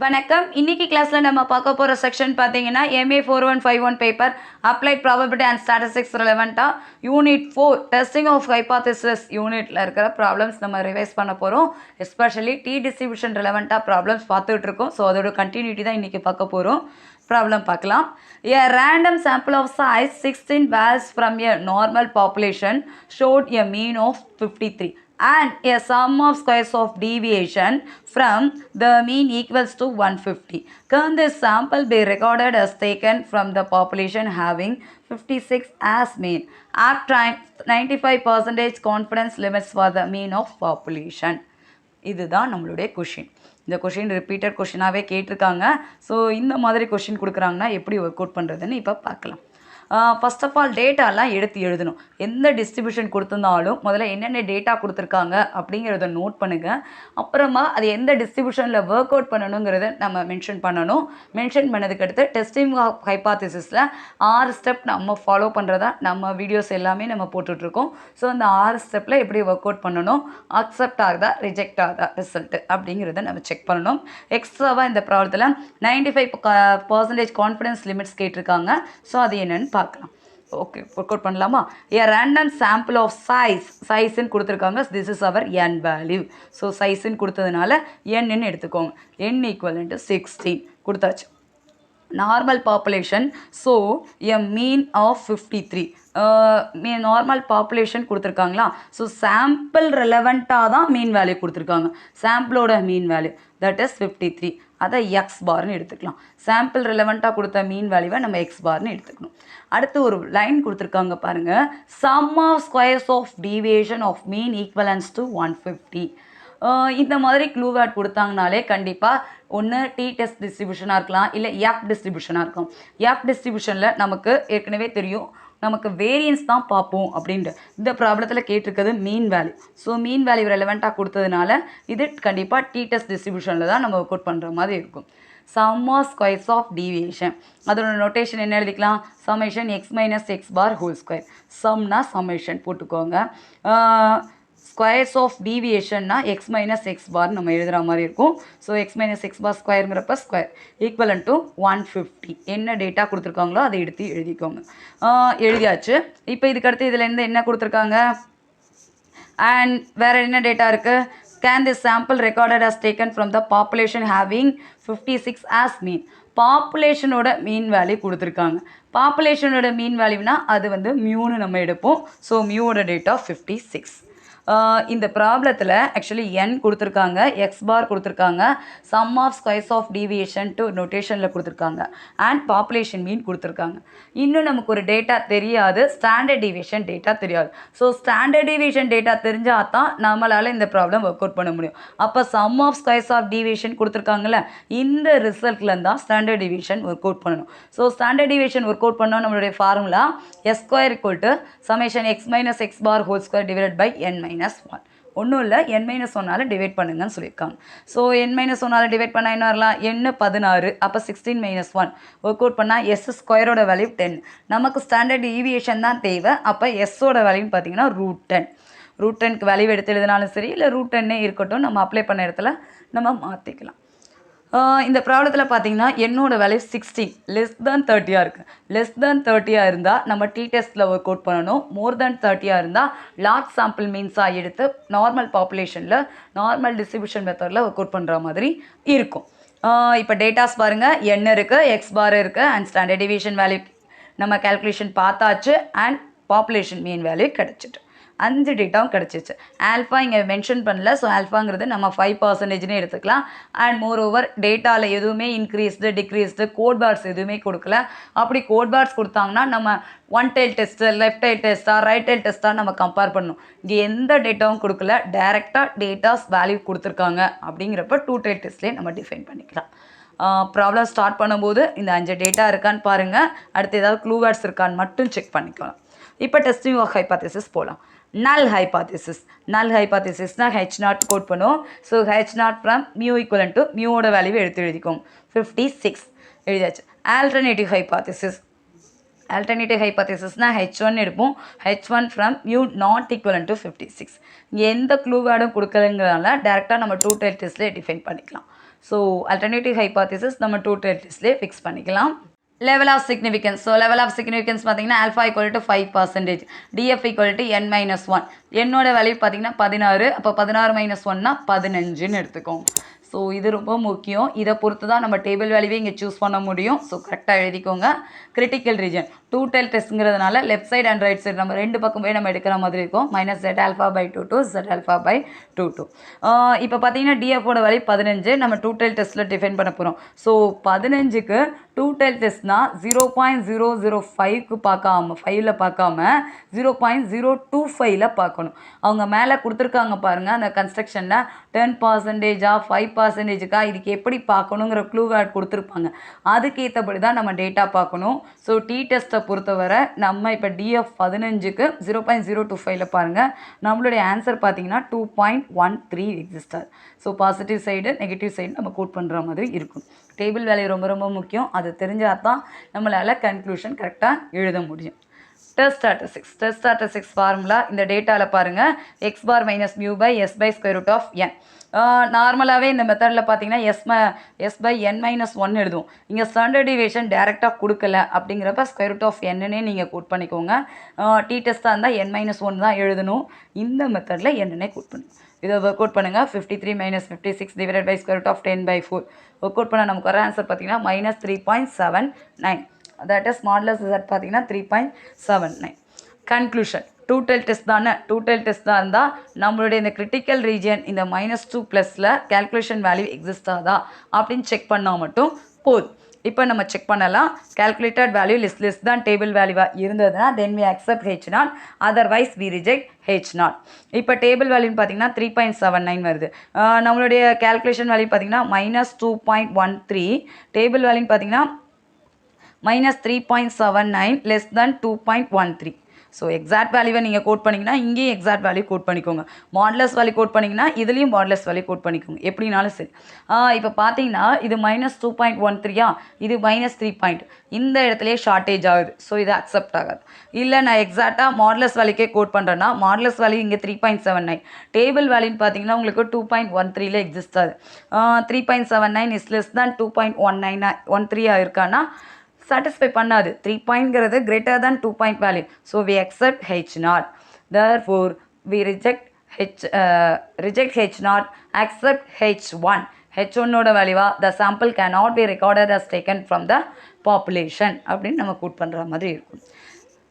வணக்கம். இன்னைக்கு கிளாஸ்ல நம்ம பார்க்க போற செக்ஷன் பார்த்தீங்கன்னா MA 4151 paper applied probability and statistics ரிலவெண்ட்டா யூனிட் 4 டெஸ்டிங் ஆஃப் ஹைபாத்தசிஸ் யூனிட்ல இருக்கிற ப்ராப்ளம்ஸ் நம்ம ரிவைஸ் பண்ண போறோம். எஸ்பெஷலி டி டிஸ்ட்ரிபியூஷன் ரிலவெண்ட்டா ப்ராப்ளம்ஸ் பார்த்துட்டு இருக்கோம். ஸோ அதோட கண்டினியூட்டி தான் இன்னைக்கு பார்க்க போறோம். ப்ராப்ளம் பார்க்கலாம். A random sample of size 16 bears from a normal population showed a mean of 53 and a sum of squares of deviation from the mean equals to 150. Can this sample be recorded as taken from the population having 56 as mean? After 95% confidence limits for the mean of population. இதுதான் நம்மளுடைய question. இந்த question repeated கொஷினாகவே கேட்டிருக்காங்க. So இந்த மாதிரி question கொடுக்குறாங்கன்னா எப்படி work out பண்ணுறதுன்னு இப்போ பார்க்கலாம். ஃபர்ஸ்ட் ஆஃப் ஆல் டேட்டாலாம் எடுத்து எழுதணும். எந்த டிஸ்ட்ரிபியூஷன் கொடுத்துருந்தாலும் முதல்ல என்னென்ன டேட்டா கொடுத்துருக்காங்க அப்படிங்கிறத நோட் பண்ணுங்கள். அப்புறமா அது எந்த டிஸ்ட்ரிபியூஷனில் ஒர்க் அவுட் பண்ணணுங்கிறத நம்ம மென்ஷன் பண்ணணும். மென்ஷன் பண்ணதுக்கு அடுத்து டெஸ்டிங் ஆஃப் ஹைபாத்தசிஸில் 6 ஸ்டெப் நம்ம ஃபாலோ பண்ணுறதா நம்ம வீடியோஸ் எல்லாமே நம்ம போட்டுட்ருக்கோம். ஸோ அந்த 6 ஸ்டெப்பில் எப்படி ஒர்க் அவுட் பண்ணணும், அக்செப்ட் ஆகுதா ரிஜெக்ட் ஆகுதா ரிசல்ட்டு அப்படிங்கிறத நம்ம செக் பண்ணணும். எக்ஸ்ட்ராவாக இந்த ப்ராப்ளத்தில் 95% கான்ஃபிடன்ஸ் லிமிட்ஸ் கேட்டிருக்காங்க. ஸோ அது என்னென்னு பார்க்கலாம். ஓகே, ஒர்க் அவுட் பண்ணலாமா? ஏ ரேண்டம் சாம்பிள் ஆஃப் சைஸ்ன்னு கொடுத்துருக்காங்க. This is our n value. So சைஸ்ன்னு கொடுத்ததுனால என்னன்னு எடுத்துக்கோங்க. n = 16 கொடுத்தாச்சு. Normal population, so a mean of 53. Normal population கொடுத்துருக்காங்களா? ஸோ சாம்பிள் ரெலவெண்ட்டாக தான் மீன் வேல்யூ கொடுத்துருக்காங்க. சாம்பிளோட மீன் வேல்யூ தட் இஸ் 53. அதை எக்ஸ் பார்னு எடுத்துக்கலாம். சாம்பிள் ரெலவெண்ட்டாக கொடுத்த மீன் வேல்யூவை நம்ம எக்ஸ் பார்னு எடுத்துக்கணும். அடுத்து ஒரு லைன் கொடுத்துருக்காங்க பாருங்கள். Sum of squares of deviation of mean equivalence to 150. இந்த மாதிரி க்ளூ வேர்ட் கொடுத்தாங்கனாலே கண்டிப்பாக ஒன்று டி டெஸ்ட் டிஸ்ட்ரிபியூஷனாக இருக்கலாம், இல்லை எஃப் டிஸ்ட்ரிபியூஷனாக இருக்கும். எஃப் டிஸ்ட்ரிபியூஷனில் நமக்கு ஏற்கனவே தெரியும், நமக்கு வேரியன்ஸ் தான் பார்ப்போம் அப்படின்ட்டு. இந்த ப்ராப்ளத்தில் கேட்டிருக்கிறது mean value. So mean value ரெலவெண்ட்டாக கொடுத்ததுனால இது கண்டிப்பாக டி டெஸ்ட் டிஸ்ட்ரிபியூஷனில் தான் நம்ம ஒர்க் அவுட் பண்ணுற மாதிரி இருக்கும். Sum of squares of deviation, அதோட நோட்டேஷன் என்ன எழுதிக்கலாம்? Summation x minus x bar whole square. சம்னா சமேஷன் போட்டுக்கோங்க. ஸ்கொயர்ஸ் ஆஃப் டீவியேஷன்னா எக்ஸ் மைனஸ் எக்ஸ் பார் நம்ம எழுதுகிற மாதிரி இருக்கும். So x minus x bar ஸ்கொயருங்கிறப்ப ஸ்கொயர் ஈக்குவலன் டு 150. என்ன டேட்டா கொடுத்துருக்காங்களோ அதை எடுத்து எழுதிக்கோங்க. எழுதியாச்சு. இப்போ இதுக்கடுத்து இதுலேருந்து என்ன கொடுத்துருக்காங்க அண்ட் வேறு என்ன டேட்டா இருக்குது? Can this sample recorded as taken from the population having 56 as mean? பாப்புலேஷனோட மீன் வேல்யூ கொடுத்துருக்காங்க. பாப்புலேஷனோட மீன் வேல்யூனா அது வந்து மியூன்னு நம்ம எடுப்போம். ஸோ மியூவோட டேட்டா 56. இந்த ப்ராப்ளத்தில் ஆக்சுவலி n கொடுத்துருக்காங்க, எக்ஸ் பார் கொடுத்துருக்காங்க, sum of squares of deviation to நோட்டேஷனில் கொடுத்துருக்காங்க அண்ட் பாப்புலேஷன் மீன் கொடுத்துருக்காங்க. இன்னும் நமக்கு ஒரு டேட்டா தெரியாது, ஸ்டாண்டர்ட் டீவியேஷன் டேட்டா தெரியாது. ஸோ ஸ்டாண்டர்ட் டீவியேஷன் டேட்டா தெரிஞ்சால் தான் நம்மளால் இந்த ப்ராப்ளம் ஒர்க் அவுட் பண்ண முடியும். அப்போ sum of squares of deviation கொடுத்துருக்காங்கல்ல, இந்த ரிசல்ட்லேருந்து தான் ஸ்டாண்டர்ட் டீவியேஷன் ஒர்க் அவுட் பண்ணணும். So standard deviation work out பண்ணோம். நம்மளுடைய formula s square = summation x minus x bar whole square divided by n minus 1. ஒன்றும் இல்லை, n-1ஆல் டிவைட் பண்ணுங்கன்னு சொல்லியிருக்காங்க. ஸோ n-1ஆல் டிவைட் பண்ணால் என்ன வரலாம்? n 16, அப்போ 16 - 1 ஒர்க் அவுட் பண்ணால் s ஸ்கொயரோட வேல்யூ 10. நமக்கு ஸ்டாண்டர்ட் டீவியேஷன் தான் தேவை. அப்போ எஸ்ஸோட வேல்யூன்னு பார்த்தீங்கன்னா √10. √10க்கு வேல்யூ எடுத்து எழுதினாலும் சரி, இல்லை √10 இருக்கட்டும், நம்ம அப்ளை பண்ண இடத்துல நம்ம மாற்றிக்கலாம். இந்த ப்ராப்ளத்தில் பார்த்தீங்கன்னா என்னோட வேல்யூ 16 <30 இருக்குது. <30 இருந்தால் நம்ம டி டெஸ்ட்டில் ஒர்க் அவுட் பண்ணணும். மோர் தென் 30 இருந்தால் லார்ஜ் சாம்பிள் மீன்ஸாக எடுத்து நார்மல் பாப்புலேஷனில் நார்மல் டிஸ்ட்ரிபியூஷன் மெத்தடில் ஒர்க் அவுட் பண்ணுற மாதிரி இருக்கும். இப்போ டேட்டாஸ் பாருங்கள். n இருக்குது, எக்ஸ் பார் இருக்குது அண்ட் ஸ்டாண்டர்ட் டிவியேஷன் வேல்யூ நம்ம கேல்குலேஷன் பார்த்தாச்சு அண்ட் பாப்புலேஷன் மீன் வேல்யூ கிடச்சிட்டு 5 டேட்டாவும் கிடச்சிச்சு. ஆல்ஃபா இங்கே மென்ஷன் பண்ணல. ஸோ ஆல்ஃபாங்கிறது நம்ம 5%ன்னு எடுத்துக்கலாம். அண்ட் மோர் ஓவர் டேட்டாவில் எதுவுமே இன்க்ரீஸ்டு டிக்ரீஸ்டு கோட் பார்ஸ் எதுவுமே கொடுக்கல. அப்படி கோட் பார்ஸ் கொடுத்தாங்கன்னா நம்ம one tail test, left tail டெஸ்ட்டாக, ரைட் டெயில் டெஸ்ட்டாக நம்ம கம்பேர் பண்ணணும். இங்கே எந்த டேட்டாவும் கொடுக்கல, டைரெக்டாக டேட்டாஸ் வேல்யூ கொடுத்துருக்காங்க. அப்படிங்கிறப்ப 2 டெயில் டெஸ்ட்லேயே நம்ம டிஃபைன் பண்ணிக்கலாம். ப்ராப்ளம் ஸ்டார்ட் பண்ணும்போது இந்த 5 டேட்டா இருக்கான்னு பாருங்கள். அடுத்து ஏதாவது க்ளூ வேர்ட்ஸ் இருக்கான்னு மட்டும் செக் பண்ணிக்கலாம். இப்போ டெஸ்டிங் ஆஃப் ஹைபாத்தசிஸ் போகலாம். Null hypothesis. நல் ஹைபாத்தசிஸ்னால் H0 கோட் பண்ணுவோம். So H0 from mu equal to மியூவோட வேல்யூவை எடுத்து எழுதிக்கோங்க. 56 எழுதியாச்சு. Alternative hypothesis. ஆல்டர்னேட்டிவ் ஹைபாத்தசிஸ்னால் H1 எடுப்போம். H1 from mu not equal to 56. எந்த க்ளூ வேர்டும் கொடுக்கலங்கிறதுனால டேரெக்டாக நம்ம 2 டெயில் டெஸ்ட்லேயே டிஃபைன் பண்ணிக்கலாம். ஸோ அல்டர்னேட்டிவ் ஹைபாத்திசிஸ் நம்ம டோட்டல் டெஸ்ட்லேயே ஃபிக்ஸ் பண்ணிக்கலாம். Level of significance. So level of significance பார்த்தீங்கன்னா alpha equal to 5%, DF equal to n-1. என்னோட வேல்யூ பார்த்தீங்கன்னா 16. அப்போ 16 - 1னா 15ன்னு எடுத்துக்கோங்க. ஸோ இது ரொம்ப முக்கியம். இதை பொறுத்து தான் நம்ம டேபிள் வேல்யூவே இங்கே சூஸ் பண்ண முடியும். ஸோ கரெக்டாக எழுதிக்கோங்க. கிரிட்டிக்கல் ரீஜன் டூ டெல் டெஸ்ட்ங்கிறதுனால left side and right side நம்ம ரெண்டு பக்கமே நம்ம எடுக்கிற மாதிரி இருக்கும். -z∝/2 to z∝/2. இப்போ பார்த்தீங்கன்னா டிஎஃபோட வேல்யூ 15 நம்ம டூ டெல் டெஸ்ட்டில் டிஃபைன் பண்ண போகிறோம். ஸோ 15க்கு டூ டெல் டெஸ்ட்னா 0.005க்கு பார்க்காம 5ல் பார்க்காம 0.025ல் பார்க்கணும். அவங்க மேலே கொடுத்துருக்காங்க பாருங்கள் அந்த கன்ஸ்ட்ரக்ஷனில் 10%, 5%, இதுக்கு எப்படி பார்க்கணுங்கிற க்ளூ வேர்ட் கொடுத்துருப்பாங்க. அதுக்கேற்றபடி தான் நம்ம டேட்டா பார்க்கணும். ஸோ டி டெஸ்ட்டை பொறுத்தவரை நம்ம இப்போ டிஎஃப் 15க்கு 0.025ல் பாருங்கள். நம்மளுடைய ஆன்சர் பார்த்தீங்கன்னா 2.13 எக்ஸிஸ்டார். So positive side negative side நம்ம கோட் பண்ணுற மாதிரி இருக்கும். டேபிள் வேல்யூ ரொம்ப ரொம்ப முக்கியம். அது தெரிஞ்சால் தான் நம்மளால் கன்க்ளூஷன் கரெக்டாக எழுத முடியும். டெஸ்ட் ஸ்டாட்டிஸ்டிக்ஸ் ஃபார்முலா இந்த டேட்டாவில் பாருங்கள். x bar minus mu by s by square root of n. நார்மலாகவே இந்த மெத்தடில் பார்த்தீங்கன்னா s பை n-1 எழுதுவோம். இங்கே ஸ்டாண்டர்ட் டிவியேஷன் டேரெக்டாக கொடுக்கல அப்படிங்கிறப்ப ஸ்கொயர் ரூட் ஆஃப் என்னன்னே நீங்கள் கோட் பண்ணிக்கோங்க. டி டெஸ்ட்டாக இருந்தால் n-1 தான் எழுதணும். இந்த மெத்தடில் என்னன்னே கோட் பண்ணுங்க. இதை ஒர்க் அவுட் பண்ணுங்கள். 53 - 56 divided by square root of 10/4 work out பண்ண நமக்கு வர ஆன்சர் பார்த்தீங்கன்னா -3.79. தட் இஸ் மாடுலஸ் z பார்த்தீங்கன்னா 3.79. கன்க்ளூஷன் டூ டெல் டெஸ்ட் தானே. டூ டெல் டெஸ்ட் தான் இருந்தால் நம்மளுடைய இந்த கிரிட்டிக்கல் ரீஜன் இந்த -2 ப்ளஸில் கேல்குலேஷன் வேல்யூ எக்ஸிஸ்ட் ஆகுதா அப்படின்னு செக் பண்ணால் மட்டும் போதும். இப்போ நம்ம செக் பண்ணலாம். calculated value less than table value இருந்ததுன்னா then we accept H0, otherwise we reject H0. இப்போ டேபிள் வேல்யூன்னு பார்த்தீங்கன்னா 3.79 வருது. நம்மளுடைய calculation வேல்யூ பார்த்தீங்கன்னா -2.13. டேபிள் வேல்யூன்னு பார்த்தீங்கன்னா -3.79 less than 2.13. ஸோ எக்ஸாக்ட் வேல்யூவை நீங்கள் கோட் பண்ணிங்கன்னா இங்கேயும் எக்ஸாக்ட் வேல்யூ கோட் பண்ணிக்கோங்க. மாடலஸ் வேல்யூ கோட் பண்ணிங்கன்னா இதுலேயும் மாடலஸ் வேல்யூ கோட் பண்ணிக்கோங்க. எப்படினாலும் சரி. இப்போ பார்த்தீங்கன்னா இது -2.13, இது -3. இந்த இடத்துலையே ஷார்ட்டேஜ் ஆகுது. ஸோ இது அக்செப்ட் ஆகாது. இல்லை நான் எக்ஸாக்டாக மாடலஸ் வேல்யூக்கே கோட் பண்ணுறேன்னா மாடலஸ் வேல்யூ இங்கே 3.79. டேபிள் வேல்யூன்னு பார்த்தீங்கன்னா உங்களுக்கு 2.13ல் எக்ஸிஸ்ட் ஆகுது. 3.79 இஸ் லெஸ் தான் 2.13 இருக்கான்னா satisfy பண்ணாது. 3 பாயிண்ட்ங்கிறது greater than 2 point value. So we accept H0. Therefore we reject H0, accept H1. H1ஓட வேல்யூவா the sample cannot be recorded as taken from the population அப்படின்னு நம்ம code பண்ணுற மாதிரி இருக்கும்.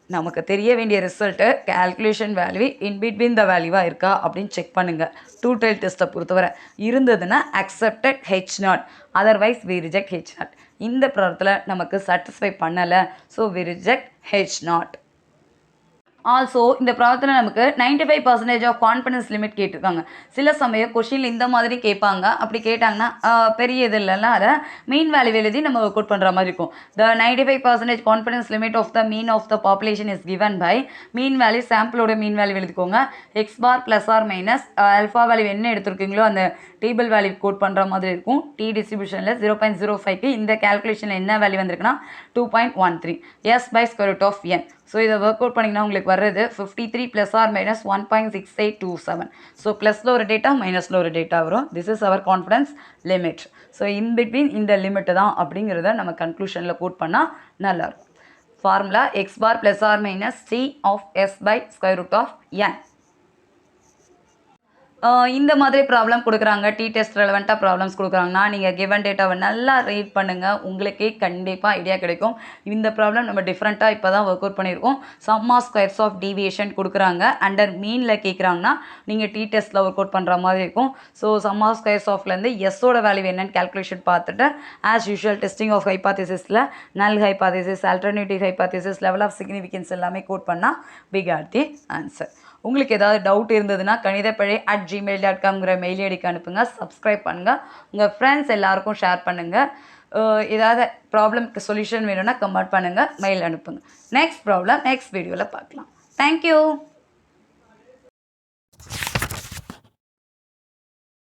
நமக்கு தெரிய வேண்டிய result calculation value in between the வேல்யூவாக இருக்கா அப்படின்னு செக் பண்ணுங்கள். டூ டெல் டெஸ்ட்டை பொறுத்தவரை இருந்ததுன்னா accepted H0, otherwise we reject H0. இந்த ப்ராப்ளத்தில் நமக்கு சாட்டிஸ்ஃபை பண்ணலை. So we reject H0. Also இந்த ப்ராப்ளத்தில் நமக்கு 95% ஆஃப் கான்ஃபிடன்ஸ் லிமிட் கேட்டிருக்காங்க. சில சமயம் கொஷினில் இந்த மாதிரி கேட்பாங்க. அப்படி கேட்டாங்கன்னா பெரிய இது இல்லைன்னா அதை மீன் வேல்யூ எழுதி நம்ம ஒர்க் அவுட் பண்ணுற மாதிரி இருக்கும். The 95% confidence limit of the mean of the population is given by mean value சாம்பிளோட மீன் வேல்யூ எழுதிக்கோங்க. X bar plus or minus alpha value என்ன எடுத்துருக்கீங்களோ அந்த டேபிள் வேல்யூ கோட் பண்ணுற மாதிரி இருக்கும். டி டிஸ்ட்ரிபியூஷனில் 0.05க்கு இந்த கேல்குலேஷனில் என்ன வேல்யூ வந்திருக்குன்னா 2.13 s by square root of n. So இதை ஒர்க் அவுட் பண்ணிங்கன்னா உங்களுக்கு வர்றது 53 ப்ளஸ் ஆர் மைனஸ் 1.6827. ஸோ ப்ளஸில் ஒரு டேட்டா மைனஸில் ஒரு டேட்டா வரும். This is our confidence limit. So in between இந்த லிமிட்டு தான் அப்படிங்கிறத நம்ம கன்க்ளூஷனில் கோட் பண்ணால் நல்லாயிருக்கும். Formula x bar plus or minus c of s by square root of n. இந்த மாதிரி ப்ராப்ளம் கொடுக்குறாங்க. டி டெஸ்ட் ரெலவெண்ட்டாக ப்ராப்ளம்ஸ் கொடுக்குறாங்கன்னா நீங்கள் கிவன் டேட்டாவை நல்லா ரீட் பண்ணுங்கள். உங்களுக்கே கண்டிப்பாக ஐடியா கிடைக்கும். இந்த ப்ராப்ளம் நம்ம டிஃப்ரெண்ட்டாக இப்போ தான் ஒர்க் அவுட் பண்ணியிருக்கோம். Sum of squares of deviation கொடுக்குறாங்க. அண்டர் மீனில் கேட்குறாங்கன்னா நீங்கள் டி டெஸ்ட்டில் ஒர்க் அவுட் பண்ணுற மாதிரி இருக்கும். ஸோ சம் ஆஃப் ஸ்கொயர்ஸ் ஆஃப்லேருந்து எஸ்ஸோட வேல்யூ என்னன்னு கேல்குலேஷன் பார்த்துட்டு ஆஸ் யூஷுவல் டெஸ்டிங் ஆஃப் ஹைபாத்திசிஸில் null hypothesis, alternative hypothesis, level of significance எல்லாமே கோட் பண்ணால் we got the ஆன்சர். உங்களுக்கு ஏதாவது டவுட் இருந்ததுன்னா kanidapazhi@gmail.com மெயில் ஐடிக்கு அனுப்புங்க. சப்ஸ்கிரைப் பண்ணுங்கள். உங்கள் ஃப்ரெண்ட்ஸ் எல்லாருக்கும் ஷேர் பண்ணுங்கள். ஏதாவது ப்ராப்ளம்க்கு சொல்யூஷன் வேணும்னா கமெண்ட் பண்ணுங்கள், மெயில் அனுப்புங்க. நெக்ஸ்ட் ப்ராப்ளம் நெக்ஸ்ட் வீடியோவில் பார்க்கலாம். தேங்க்யூ.